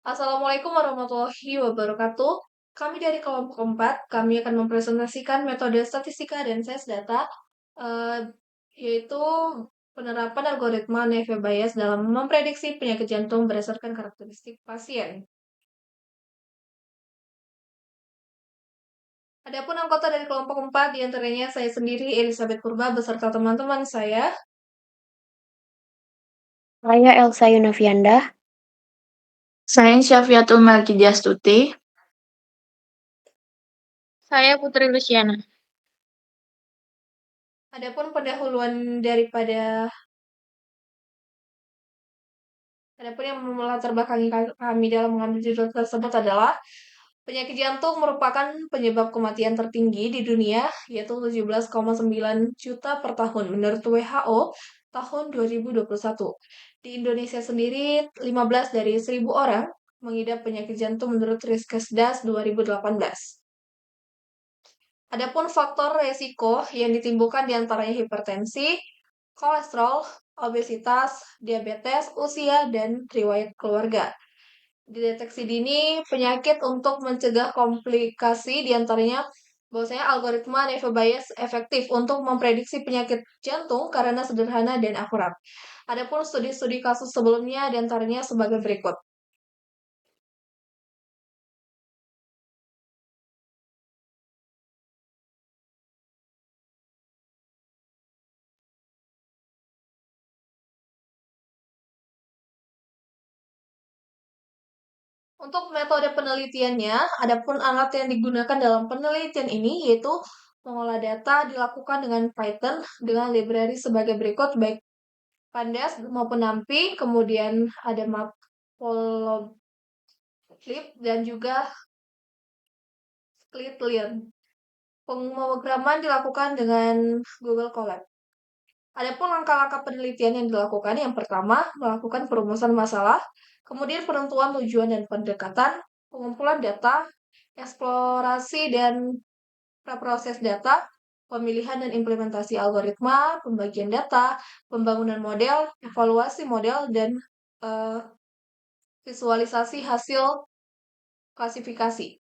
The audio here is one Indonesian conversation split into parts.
Assalamualaikum warahmatullahi wabarakatuh. Kami dari kelompok 4, kami akan mempresentasikan metode statistika dan size data, eh, yaitu penerapan algoritma Naive Bayes dalam memprediksi penyakit jantung berdasarkan karakteristik pasien. Adapun anggota dari kelompok 4, diantaranya saya sendiri, Elizabeth Purba, beserta teman-teman saya. Saya Elsa Yunovianda. Saya Syafiatul Malkidiastuti. Saya Putri Luciana. Adapun pendahuluan Adapun yang melatar belakangi kami dalam mengambil judul tersebut adalah penyakit jantung merupakan penyebab kematian tertinggi di dunia, yaitu 17,9 juta per tahun menurut WHO tahun 2021. Di Indonesia sendiri, 15 dari 1.000 orang mengidap penyakit jantung menurut Riskesdas 2018. Adapun faktor resiko yang ditimbulkan diantaranya hipertensi, kolesterol, obesitas, diabetes, usia, dan riwayat keluarga. Dideteksi dini penyakit untuk mencegah komplikasi diantaranya bahwasanya algoritma Naive Bayes efektif untuk memprediksi penyakit jantung karena sederhana dan akurat. Adapun studi-studi kasus sebelumnya diantaranya sebagai berikut. Untuk metode penelitiannya, adapun alat yang digunakan dalam penelitian ini yaitu mengolah data dilakukan dengan Python dengan library sebagai berikut, baik Pandas maupun NumPy, kemudian ada Matplotlib dan juga Scikit-learn. Pemrograman dilakukan dengan Google Colab. Adapun langkah-langkah penelitian yang dilakukan, yang pertama, melakukan perumusan masalah, kemudian penentuan tujuan dan pendekatan, pengumpulan data, eksplorasi dan preproses data, pemilihan dan implementasi algoritma, pembagian data, pembangunan model, evaluasi model, dan visualisasi hasil klasifikasi.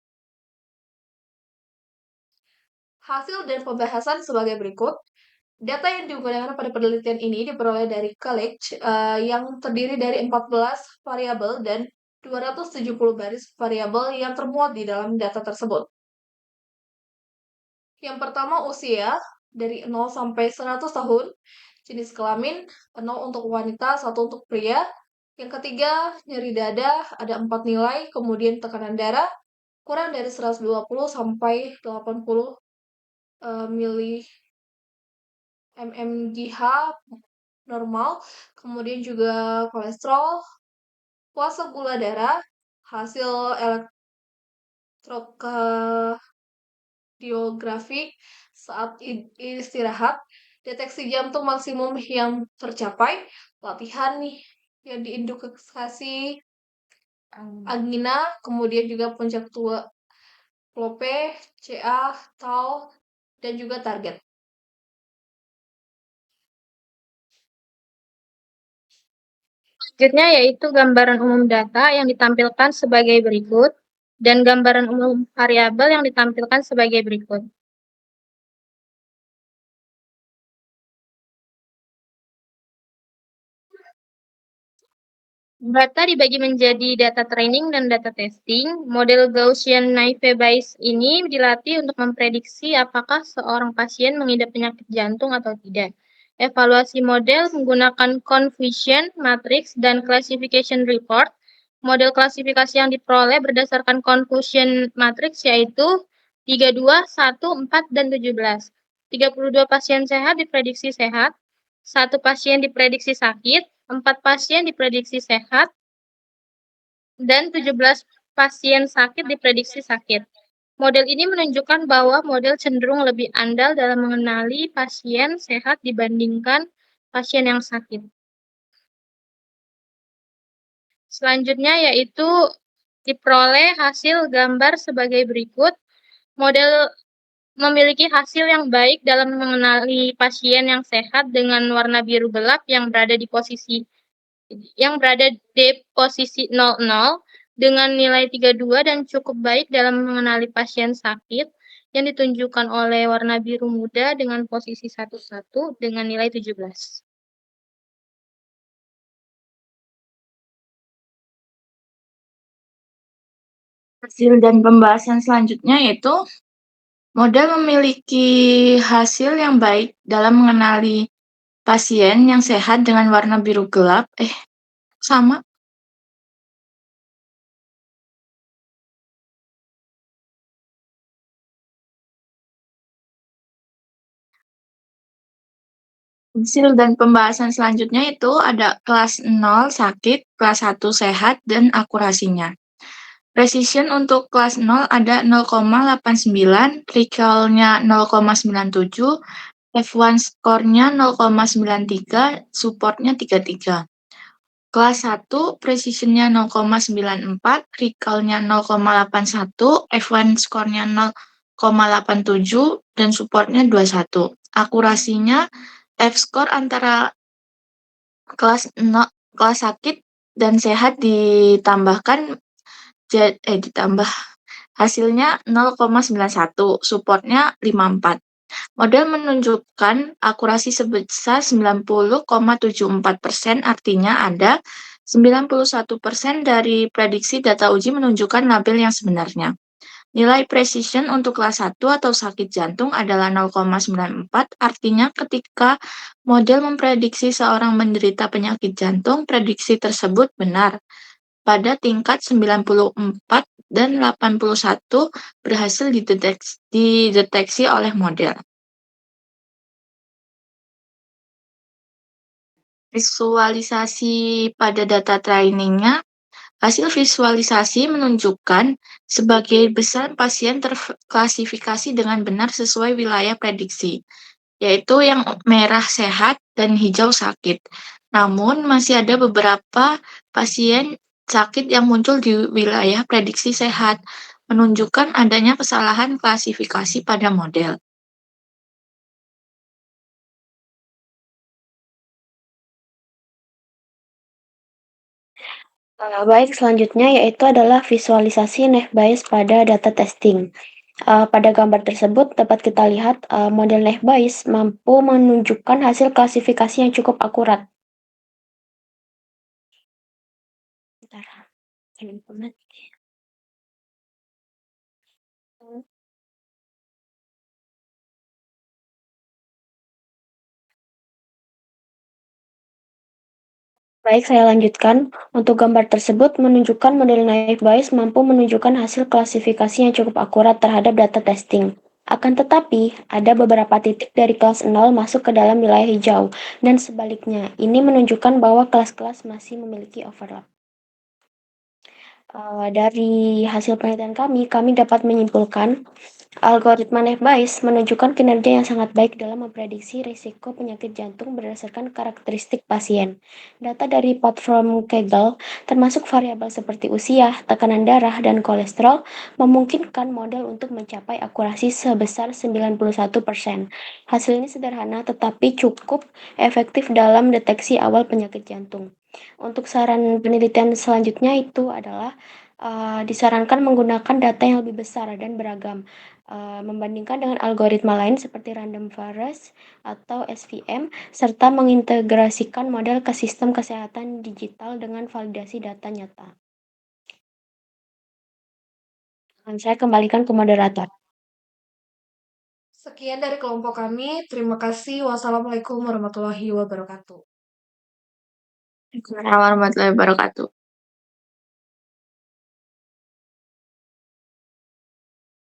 Hasil dan pembahasan sebagai berikut. Data yang digunakan pada penelitian ini diperoleh dari college yang terdiri dari 14 variabel dan 270 baris variabel yang termuat di dalam data tersebut. Yang pertama usia dari 0 sampai 100 tahun, jenis kelamin 0 untuk wanita, 1 untuk pria. Yang ketiga nyeri dada ada 4 nilai, kemudian tekanan darah kurang dari 120 sampai 80 mmGh normal, kemudian juga kolesterol, puasa gula darah, hasil elektrokardiografi saat istirahat, deteksi jantung maksimum yang tercapai, latihan nih yang diindukasi angina, kemudian juga puncak tua Lope, CA, Tau, dan juga target. Selanjutnya yaitu gambaran umum data yang ditampilkan sebagai berikut dan gambaran umum variabel yang ditampilkan sebagai berikut. Data dibagi menjadi data training dan data testing. Model Gaussian Naive Bayes ini dilatih untuk memprediksi apakah seorang pasien mengidap penyakit jantung atau tidak. Evaluasi model menggunakan confusion matrix dan classification report. Model klasifikasi yang diperoleh berdasarkan confusion matrix yaitu 32, 1, 4, dan 17. 32 pasien sehat diprediksi sehat, 1 pasien diprediksi sakit, 4 pasien diprediksi sehat, dan 17 pasien sakit diprediksi sakit. Model ini menunjukkan bahwa model cenderung lebih andal dalam mengenali pasien sehat dibandingkan pasien yang sakit. Selanjutnya yaitu diperoleh hasil gambar sebagai berikut. Model memiliki hasil yang baik dalam mengenali pasien yang sehat dengan warna biru gelap yang berada di posisi 00 dengan nilai 32 dan cukup baik dalam mengenali pasien sakit yang ditunjukkan oleh warna biru muda dengan posisi 11 dengan nilai 17. Hasil dan pembahasan selanjutnya yaitu model memiliki hasil yang baik dalam mengenali pasien yang sehat dengan warna biru gelap. Sama. Hasil dan pembahasan selanjutnya itu ada kelas 0 sakit, kelas 1 sehat, dan akurasinya. Precision untuk kelas 0 ada 0,89, recall-nya 0,97, F1 score-nya 0,93, support-nya 33. Kelas 1 precision-nya 0,94, recall-nya 0,81, F1 score-nya 0,87, dan support-nya 21. Akurasinya F-score antara kelas sakit dan sehat ditambah hasilnya 0,91, supportnya 54. Model menunjukkan akurasi sebesar 90,74%, artinya ada 91% dari prediksi data uji menunjukkan label yang sebenarnya. Nilai precision untuk kelas 1 atau sakit jantung adalah 0,94, artinya ketika model memprediksi seorang menderita penyakit jantung, prediksi tersebut benar. Pada tingkat 94 dan 81 berhasil dideteksi oleh model. Visualisasi pada data trainingnya, hasil visualisasi menunjukkan sebagai besar pasien terklasifikasi dengan benar sesuai wilayah prediksi, yaitu yang merah sehat dan hijau sakit. Namun, masih ada beberapa pasien sakit yang muncul di wilayah prediksi sehat, menunjukkan adanya kesalahan klasifikasi pada model. Baik, selanjutnya yaitu adalah visualisasi naive Bayes pada data testing. Pada gambar tersebut dapat kita lihat model naive Bayes mampu menunjukkan hasil klasifikasi yang cukup akurat. Baik, saya lanjutkan. Untuk gambar tersebut menunjukkan model naive Bayes mampu menunjukkan hasil klasifikasi yang cukup akurat terhadap data testing. Akan tetapi, ada beberapa titik dari kelas 0 masuk ke dalam wilayah hijau, dan sebaliknya, ini menunjukkan bahwa kelas-kelas masih memiliki overlap. Dari hasil penelitian kami dapat menyimpulkan algoritma naive Bayes menunjukkan kinerja yang sangat baik dalam memprediksi risiko penyakit jantung berdasarkan karakteristik pasien. Data dari platform Kaggle, termasuk variabel seperti usia, tekanan darah, dan kolesterol, memungkinkan model untuk mencapai akurasi sebesar 91%. Hasil ini sederhana tetapi cukup efektif dalam deteksi awal penyakit jantung. Untuk saran penelitian selanjutnya itu adalah disarankan menggunakan data yang lebih besar dan beragam, membandingkan dengan algoritma lain seperti random forest atau SVM, serta mengintegrasikan model ke sistem kesehatan digital dengan validasi data nyata. Saya kembalikan ke moderator. Sekian dari kelompok kami. Terima kasih. Wassalamualaikum warahmatullahi wabarakatuh. Warahmatullahi wabarakatuh.